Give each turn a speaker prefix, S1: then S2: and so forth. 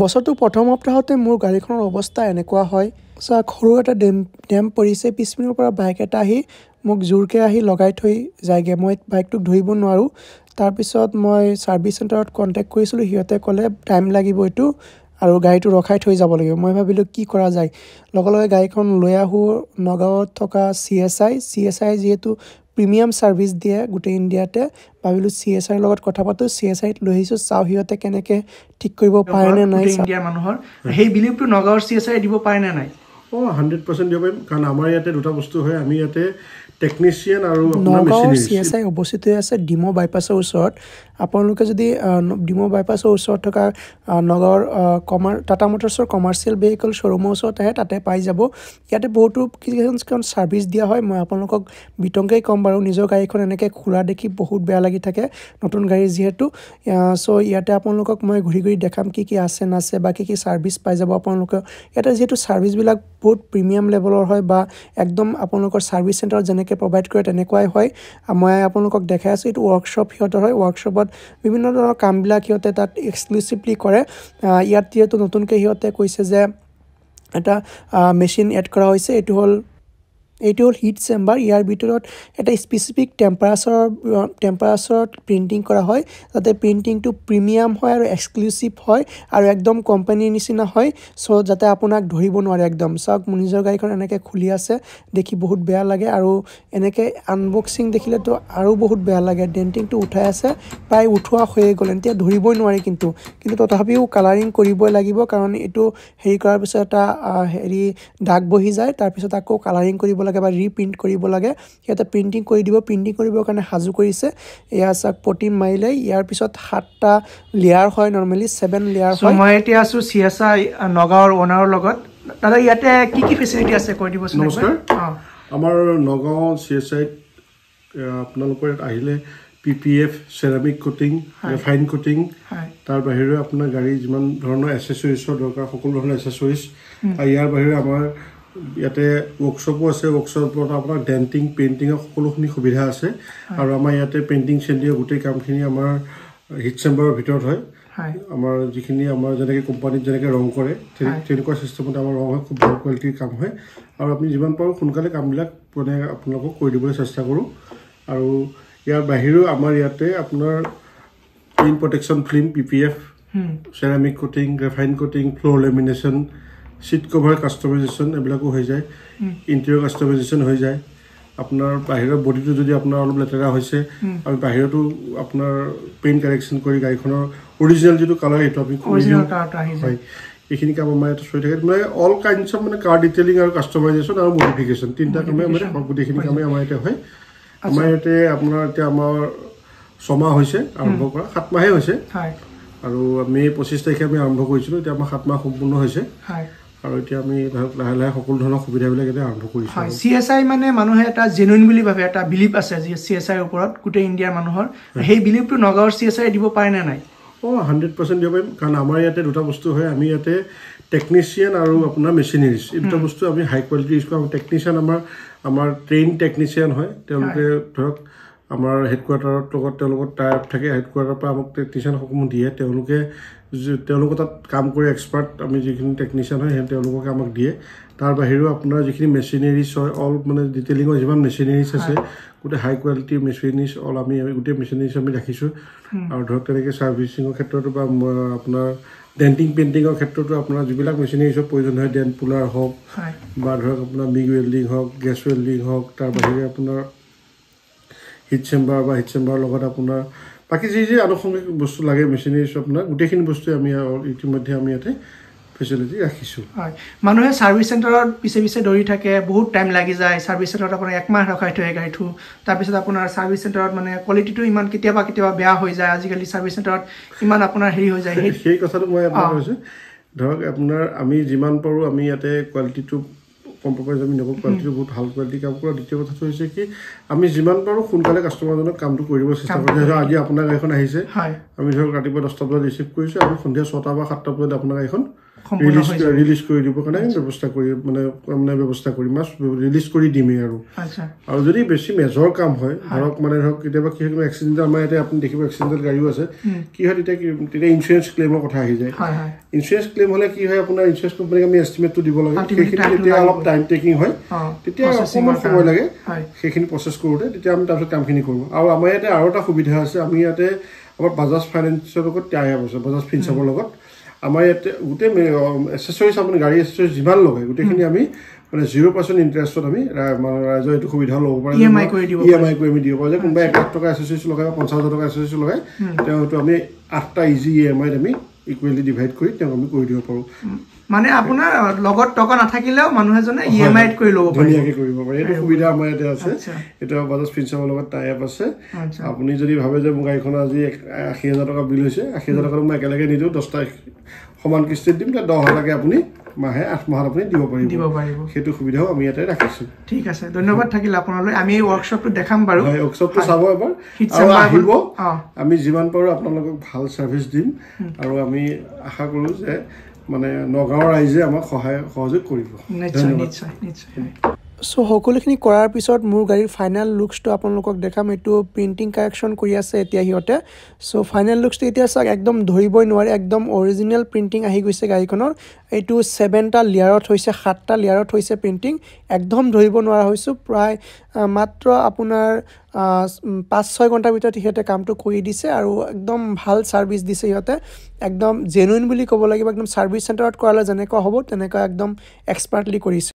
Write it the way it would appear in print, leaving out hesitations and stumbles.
S1: বছৰটোৰ প্ৰথম সপ্তাহতে মোৰ গাড়ীখনৰ অৱস্থা এনেকুৱা হয় সৰু এটা ডেম্প পৰিছে পিছপিনৰ পৰা বাইক এটা আহি মোক জোৰকৈ আহি লগাই থৈ যায়গৈ মই বাইকটোক ধৰিব নোৱাৰোঁ তাৰপিছত মই ছাৰ্ভিচ চেণ্টাৰত কণ্টেক্ট কৰিছিলোঁ সিহঁতে ক'লে টাইম লাগিব এইটো আৰু গাড়ীটো ৰখাই থৈ যাব লাগিব মই ভাবিলোঁ কি কৰা যায় লগে লগে গাড়ীখন লৈ আহোঁ নগাঁৱত থকা CSI যিহেতু প্ৰিমিয়াম ছাৰ্ভিচ দিয়ে গোটেই ইণ্ডিয়াতে ভাবিলোঁ CSIৰ লগত কথা পাতোঁ CSIত লৈ আহিছোঁ চাওঁ সিহঁতে কেনেকৈ ঠিক কৰিব পাৰে নে নাই
S2: ইণ্ডিয়াৰ মানুহৰ সেই বিলিভটো নগাঁৱৰ CSI দিব পাৰে নে নাই
S3: 100% দিব পাৰিম কাৰণ আমাৰ ইয়াতে দুটা বস্তু হয় আমি ইয়াতে টেকনিচিয়ান আৰু
S1: নগাঁৱৰ CSI অৱস্থিত হৈ আছে ডিমৌ বাইপাছৰ ওচৰত আপোনালোকে যদি ডিমৌ বাইপাছৰ ওচৰত থকা নগাঁৱৰ টাটা মটৰ্ছৰ কমাৰ্চিয়েল ভেহিকল শ্ব'ৰুমৰ ওচৰত আহে তাতে পাই যাব ইয়াতে বহুতো কিছুমান ছাৰ্ভিচ দিয়া হয় মই আপোনালোকক বিতংকৈ ক'ম বাৰু নিজৰ গাড়ীখন এনেকৈ খোলা দেখি বহুত বেয়া লাগি থাকে নতুন গাড়ী যিহেতু চ' ইয়াতে আপোনালোকক মই ঘূৰি ঘূৰি দেখাম কি কি আছে নাছে বা কি কি ছাৰ্ভিচ পাই যাব আপোনালোকে ইয়াতে যিহেতু ছাৰ্ভিচবিলাক বহুত প্ৰিমিয়াম লেভেলৰ হয় বা একদম আপোনালোকৰ ছাৰ্ভিচ চেণ্টাৰত যেনেকৈ প্ৰভাইড কৰে তেনেকুৱাই হয় মই আপোনালোকক দেখাই আছোঁ এইটো ৱৰ্কশ্বপ সিহঁতৰ হয় ৱৰ্কশ্বপত বিভিন্ন ধৰণৰ কামবিলাক সিহঁতে তাত এক্সক্লুচিভলি কৰে ইয়াত যিহেতু নতুনকৈ সিহঁতে কৈছে যে এটা মেচিন এড কৰা হৈছে এইটো হ'ল হিট চেম্বাৰ ইয়াৰ ভিতৰত এটা স্পেচিফিক টেম্পাৰেচাৰত প্ৰিণ্টিং কৰা হয় যাতে প্ৰিণ্টিংটো প্ৰিমিয়াম হয় আৰু এক্সক্লুচিভ হয় আৰু একদম কোম্পানীৰ নিচিনা হয় চ' যাতে আপোনাক ধৰিব নোৱাৰে একদম চাওক মোৰ নিজৰ গাড়ীখন এনেকৈ খুলি আছে দেখি বহুত বেয়া লাগে আৰু এনেকৈ আনবক্সিং দেখিলেতো আৰু বহুত বেয়া লাগে ডেণ্টিংটো উঠাই আছে প্ৰায় উঠোৱা হৈয়ে গ'ল এতিয়া ধৰিবই নোৱাৰি কিন্তু তথাপিও কালাৰিং কৰিবই লাগিব কাৰণ এইটো হেৰি কৰাৰ পিছত এটা দাগ বহি যায় তাৰপিছত আকৌ কালাৰিং কৰিব লাগে বা ৰিপ্ৰিণ্ট কৰিব লাগে সিহঁতে প্ৰিণ্টিং কৰি দিব প্ৰিণ্টিং কৰিবৰ কাৰণে সাজু কৰিছে এয়া চাওক পটি মাৰিলে ইয়াৰ পিছত 7টা লেয়াৰ হয় নৰ্মেলি 7 লেয়াৰ হয়
S2: মই এতিয়া আছোঁ CSI নগাঁৱৰ অনাৰৰ লগত দাদা ইয়াতে কি কি ফেচিলিটি আছে কৈ দিবচোন
S3: নমস্কাৰ আমাৰ নগাঁও CSI আপোনালোকৰ ইয়াত আহিলে PPF চেৰামিক কোটিং ৰিফাইন কোটিং তাৰ বাহিৰে আপোনাৰ গাড়ী যিমান ধৰণৰ এসেসৰিজৰ দৰকাৰ সকলো ধৰণৰ এসেসৰিজ আৰু ইয়াৰ বাহিৰে আমাৰ ইয়াতে ৱৰ্কশ্বপো আছে ৱৰ্কশ্বপত আপোনাৰ ডেণ্টিং পেইণ্টিঙৰ সকলোখিনি সুবিধা আছে আৰু আমাৰ ইয়াতে পেইণ্টিং চেণ্টিঙৰ গোটেই কামখিনি আমাৰ হিট চেম্বাৰৰ ভিতৰত হয় আমাৰ যিখিনি আমাৰ যেনেকৈ কোম্পানীত যেনেকৈ ৰং কৰে তেনেকুৱা চিষ্টেমত আমাৰ ৰং হয় খুব ভাল কোৱালিটিৰ কাম হয় আৰু আপুনি যিমান পাৰোঁ সোনকালে কামবিলাক মানে আপোনালোকক কৰি দিবলৈ চেষ্টা কৰোঁ আৰু ইয়াৰ বাহিৰেও আমাৰ ইয়াতে আপোনাৰ clean protection film PPF ceramic কোটিং গ্ৰেফাইন কোটিং ফ্ল'ৰ লেমিনেশ্যন সিট কভাৰ কাষ্টমাইজেশ্যন এইবিলাকো হৈ যায় ইণ্টেৰিয়ৰ কাষ্টমাইজেশ্যন হৈ যায় আপোনাৰ বাহিৰৰ বডিটো যদি আপোনাৰ অলপ লেতেৰা হৈছে আমি বাহিৰতো আপোনাৰ পেইণ্ট কাৰেকশ্যন কৰি গাড়ীখনৰ অৰিজিনেল যিটো কালাৰ সেইটো আমি হয় এইখিনি কাম আমাৰ ইয়াতে চলি থাকে মানে অল কাইণ্ডছ অফ মানে কাৰ ডিটেইলিং আৰু কাষ্টমাইজেশ্যন আৰু মডিফিকেশ্যন তিনিটা কামেই মানে গোটেইখিনি কামেই আমাৰ ইয়াতে হয় আমাৰ ইয়াতে আপোনাৰ এতিয়া আমাৰ 6 মাহ হৈছে আৰম্ভ কৰা 7 মাহে হৈছে আৰু মে 25 তাৰিখে আমি আৰম্ভ কৰিছিলোঁ এতিয়া আমাৰ 7 মাহ সম্পূৰ্ণ হৈছে আৰু এতিয়া আমি লাহে লাহে সকলো ধৰণৰ সুবিধাবিলাক এতিয়া আৰম্ভ কৰিছোঁ
S2: CSI মানে মানুহে এটা জেনুইন বুলি ভাবে এটা বিলিভ আছে যে CSIৰ ওপৰত গোটেই ইণ্ডিয়াৰ মানুহৰ সেই বিলিভটো নগাঁৱৰ CSI দিব পাৰে নে নাই
S3: 100% দিব পাৰিম কাৰণ আমাৰ ইয়াতে দুটা বস্তু হয় আমি ইয়াতে টেকনিচিয়ান আৰু আপোনাৰ মেচিনাৰিজ এই দুটা বস্তু আমি হাই কোৱালিটি ইউজ কৰোঁ টেকনিচিয়ান আমাৰ ট্ৰেইন টেকনিচিয়ান হয় তেওঁলোকে ধৰক আমাৰ হেডকোৱাৰ্টাৰৰ লগত তেওঁলোকৰ টাই আপ থাকে হেডকোৱাৰ্টাৰৰ পৰা আমাক টেকনিচিয়ানসমূহ দিয়ে তেওঁলোকৰ তাত কাম কৰি এক্সপাৰ্ট আমি যিখিনি টেকনিচিয়ান হয় সেই তেওঁলোকে আমাক দিয়ে তাৰ বাহিৰেও আপোনাৰ যিখিনি মেচিনাৰিজ হয় অল মানে ডিটেইলিঙৰ যিমান মেচিনাৰিজ আছে গোটেই হাই কোৱালিটি মেচিনাৰিজ অল আমি গোটেই মেচিনাৰিজ আমি ৰাখিছোঁ আৰু ধৰক তেনেকৈ ছাৰ্ভিচিঙৰ ক্ষেত্ৰতো বা আপোনাৰ ডেণ্টিং পেইণ্টিঙৰ ক্ষেত্ৰতো আপোনাৰ যিবিলাক মেচিনাৰিজৰ প্ৰয়োজন হয় ডেণ্ট পুলাৰ হওক বা ধৰক আপোনাৰ মিগ ৱেল্ডিং হওক গেছ ৱেল্ডিং হওক তাৰ বাহিৰে আপোনাৰ হিট চেম্বাৰৰ লগত আপোনাৰ বাকী যি আনুষংগিক বস্তু লাগে মেচিনাৰিজ আপোনাৰ গোটেইখিনি বস্তু আমি ইতিমধ্যে আমি ইয়াতে ফেচিলিটি ৰাখিছোঁ
S2: মানুহে ছাৰ্ভিচ চেণ্টাৰত পিছে দৌৰি থাকে বহুত টাইম লাগি যায় ছাৰ্ভিচ চেণ্টাৰত আপোনাৰ 1 মাহ ৰখাই থয় গাড়ীটো তাৰপিছত আপোনাৰ ছাৰ্ভিচ চেণ্টাৰত মানে কোৱালিটিটো ইমান কেতিয়াবা বেয়া হৈ যায় আজিকালি ছাৰ্ভিচ চেণ্টাৰত ইমান আপোনাৰ হেৰি হৈ যায়
S3: সেই কথাটো মই আপোনাক কৈছোঁ ধৰক আপোনাৰ আমি যিমান পাৰোঁ আমি ইয়াতে কোৱালিটিটো কম্প্ৰমাইজ আমি নকৰোঁ কোৱালিটিটো বহুত ভাল কোৱালিটি কাম কৰা দ্বিতীয় কথাটো হৈছে কি আমি যিমান পাৰোঁ সোনকালে কাষ্টমাৰজনক কামটো কৰিব চেষ্টা কৰোঁ আজি আপোনাৰ গাড়ীখন আহিছে আমি ধৰক ৰাতিপুৱা 10টা বজাত ৰিচিভ কৰিছোঁ আমি সন্ধিয়া 6টা বা 7টা বজাত আপোনাৰ গাড়ীখন
S2: সম্পূৰ্ণ হৈ যাব
S3: ৰিলিজ কৰি দিব কাৰণে ব্যৱস্থা কৰি মানে ব্যৱস্থা কৰি মাছ ৰিলিজ কৰি দিমেই আৰু
S2: আচ্ছা
S3: আৰু যদি বেছি মেজৰ কাম হয় ধৰক মানে ধৰক কেতিয়াবা কি হয় এক্সিডেণ্ট আমাৰ ইয়াতে আপুনি দেখিব এক্সিডেণ্টেল গাড়ীও আছে কি হয় তেতিয়া ইঞ্চুৰেঞ্চ ক্লেইমৰ কথা আহি যায় ইঞ্চুৰেঞ্চ ক্লেইম হ'লে কি হয় আপোনাৰ ইঞ্চুৰেঞ্চ কোম্পানীক আমি এষ্টিমেটটো দিব লাগে সেইখিনি তেতিয়া অলপ টাইম টেকিং হয় তেতিয়া অকণমান সময় লাগে সেইখিনি প্ৰচেছ কৰোঁতে তেতিয়া আমি তাৰপিছত কামখিনি কৰোঁ আৰু আমাৰ ইয়াতে আৰু এটা সুবিধা আছে আমি ইয়াতে আমাৰ বাজাজ ফাইনেন্সৰ লগত টাই আপ আছে বাজাজ ফিনচাপৰ লগত আমাৰ ইয়াতে গোটেই এচেছৰিজ আপুনি গাড়ী এচেছৰিজ যিমান লগায় গোটেইখিনি আমি মানে 0% ইণ্টাৰেষ্টত আমি ৰাইজৰ এইটো সুবিধা ল'ব পাৰে
S2: EMI কৰি দিব
S3: পাৰোঁ যে কোনোবাই 1 লাখ টকা এচেছৰিজ লগাই বা 50,000 টকা এচেছৰিজ লগাই তেওঁ হয়তো আমি 8টা ইজি EMIত আমি ইকুৱেলি ডিভাইড কৰি তেওঁক আমি কৰি দিব পাৰোঁ
S2: মানে আপোনাৰ লগত টকা নাথাকিলেও মানুহ এজনে EMIত কৰি ল'ব পাৰে
S3: ধুনীয়াকৈ কৰিব পাৰে এইটো সুবিধা আমাৰ ইয়াতে আছে এইটো বাজাজ ফিনচাৰৰ লগত টাই আপ আছে আপুনি যদি ভাবে যে মোৰ গাড়ীখন আজি 80,000 টকা বিল হৈছে 80,000 টকা মই একেলগে নিদিওঁ 10টা সমান কিস্তিত দিম 10,000 লাগে আপুনি মাহে 8 মাহত আপুনি দিব পাৰিব সেইটো সুবিধাও আমি ইয়াতে ৰাখিছোঁ
S2: ঠিক আছে ধন্যবাদ থাকিল আপোনালৈ আমি এই ৱৰ্কশ্বপটো দেখাম বাৰু
S3: ৱৰ্কশ্বপটো চাব এবাৰ আৰু আহিব আমি যিমান পাৰোঁ আপোনালোকক ভাল ছাৰ্ভিচ দিম আৰু আমি আশা কৰোঁ যে মানে নগাঁৱৰ ৰাইজে আমাক সহযোগ কৰিব
S2: নিশ্চয়
S1: সো সকলোখিনি কৰাৰ পিছত মোৰ গাড়ীৰ ফাইনেল লুকছটো আপোনালোকক দেখাম এইটো প্ৰিণ্টিং কাৰেকশ্যন কৰি আছে এতিয়া সিহঁতে সো ফাইনেল লুকছটো এতিয়া চাওক একদম ধৰিবই নোৱাৰে একদম অৰিজিনেল প্ৰিণ্টিং আহি গৈছে গাড়ীখনৰ এইটো 7টা লেয়াৰত হৈছে 7টা লেয়াৰত হৈছে প্ৰিণ্টিং একদম ধৰিব নোৱাৰা হৈছোঁ প্ৰায় মাত্ৰ আপোনাৰ 5-6 ঘণ্টাৰ ভিতৰত সিহঁতে কামটো কৰি দিছে আৰু একদম ভাল ছাৰ্ভিচ দিছে সিহঁতে একদম জেনুইন বুলি ক'ব লাগিব একদম ছাৰ্ভিচ চেণ্টাৰত কৰালে যেনেকুৱা হ'ব তেনেকুৱা একদম এক্সপাৰ্টলি কৰিছে